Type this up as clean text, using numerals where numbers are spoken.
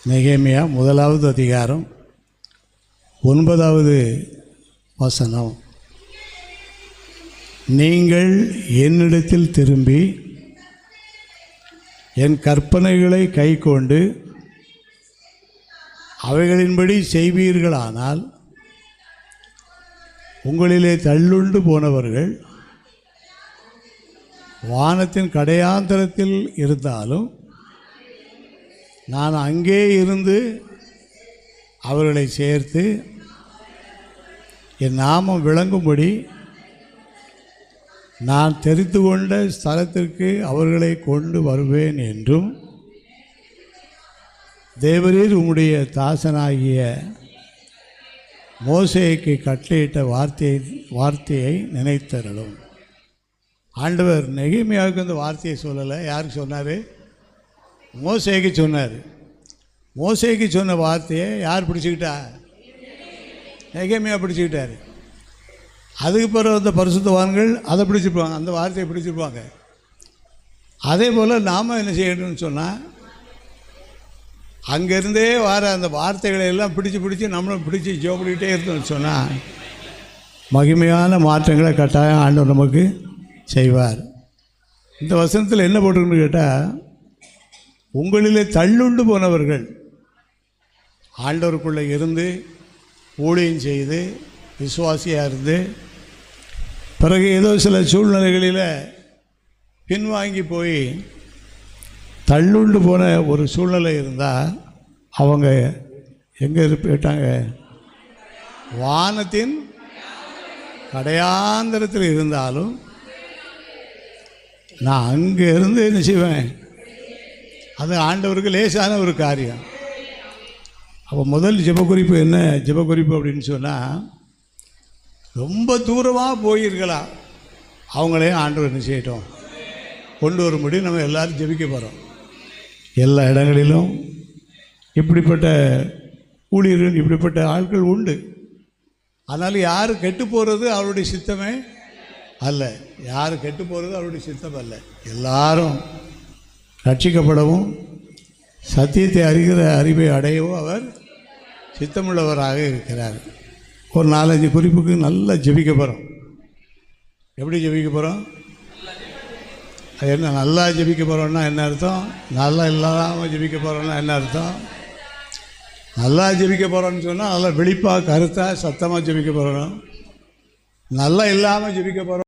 நெகேமியா 1வது அதிகாரம் 9வது வசனம். நீங்கள் என்னிடத்தில் திரும்பி என் கற்பனைகளை கைக்கொண்டு அவைகளின்படி செய்வீர்களானால் உங்களிலே தள்ளுண்டு போனவர்கள் வானத்தின் கடையாந்தரத்தில் இருந்தாலும் நான் அங்கே இருந்து அவர்களை சேர்த்து என் நாமம் விளங்கும்படி நான் தெரிந்து கொண்ட ஸ்தலத்திற்கு அவர்களை கொண்டு வருவேன் என்றும் தேவரீர் உம்முடைய தாசனாகிய மோசேக்கு கட்டளையிட்ட வார்த்தையை நினைத்தருளும். ஆண்டவர் நெகேமியாவுக்கு அந்த வார்த்தையை சொல்லலை. யாருக்கு சொன்னார்? மோசேக்கு சொன்னார். மோசேக்கு சொன்ன வார்த்தையை யார் பிடிச்சிக்கிட்டா? நெகேமியா பிடிச்சிக்கிட்டார். அதுக்கு பிறகு அந்த பரிசுத்தவான்கள் அதை பிடிச்சிருப்பாங்க, அந்த வார்த்தையை பிடிச்சிருப்பாங்க. அதே போல் நாம் என்ன செய்யணும்னு சொன்னால், அங்கேருந்தே வர அந்த வார்த்தைகளை எல்லாம் பிடிச்சி நம்மளும் பிடிச்சி ஜோபிக்கிட்டே இருந்தோம்னு சொன்னால் மகிமையான மாற்றங்களை கட்டாயம் ஆண்டவர் நமக்கு செய்வார். இந்த வசனத்தில் என்ன போட்டுக்கணும்னு கேட்டால், உங்களிலே தள்ளுண்டு போனவர்கள் ஆண்டவருக்குள்ளே இருந்து ஊழியம் செய்து விசுவாசியாக இருந்து பிறகு ஏதோ சில சூழ்நிலைகளில் பின்வாங்கி போய் தள்ளுண்டு போன ஒரு சூழ்நிலை இருந்தால் அவங்க எங்கே போயிட்டாங்க? வானத்தின் கடையாந்தரத்தில் இருந்தாலும் நான் அங்கே இருந்து என்ன செய்வேன்? அது ஆண்டவருக்கு லேசான ஒரு காரியம். அப்போ முதல் ஜெபக்குறிப்பு என்ன? ஜெபக்குறிப்பு அப்படின்னு சொன்னால், ரொம்ப தூரமாக போயிருக்கலாம், அவங்களே ஆண்டவர் என்ன செய்யட்டும் கொண்டு வரும்படி நம்ம எல்லோரும் ஜெபிக்க போகிறோம். எல்லா இடங்களிலும் இப்படிப்பட்ட ஊழியர்கள், இப்படிப்பட்ட ஆட்கள் உண்டு. அதனால் யார் கெட்டு போகிறது அவருடைய சித்தமே அல்ல. யார் கெட்டு போகிறது அவருடைய சித்தம் அல்ல. எல்லாரும் ரட்சிக்கப்படவும் சத்தியத்தை அறிகிற அறிவை அடையவும் அவர் சித்தமுள்ளவராக இருக்கிறார். ஒரு 4-5 குறிப்புக்கு நல்லா ஜெபிக்க போகிறோம். எப்படி ஜெபிக்க போகிறோம்? அது என்ன? நல்லா ஜெபிக்க போகிறோன்னா என்ன அர்த்தம்? நல்லா இல்லாமல் ஜெபிக்க போகிறோன்னா என்ன அர்த்தம்? நல்லா ஜெபிக்க போகிறோன்னு சொன்னால் நல்லா விழிப்பாக கருத்தாக சத்தமாக ஜெபிக்க போகிறோம். நல்லா இல்லாமல் ஜெபிக்க போகிறோம்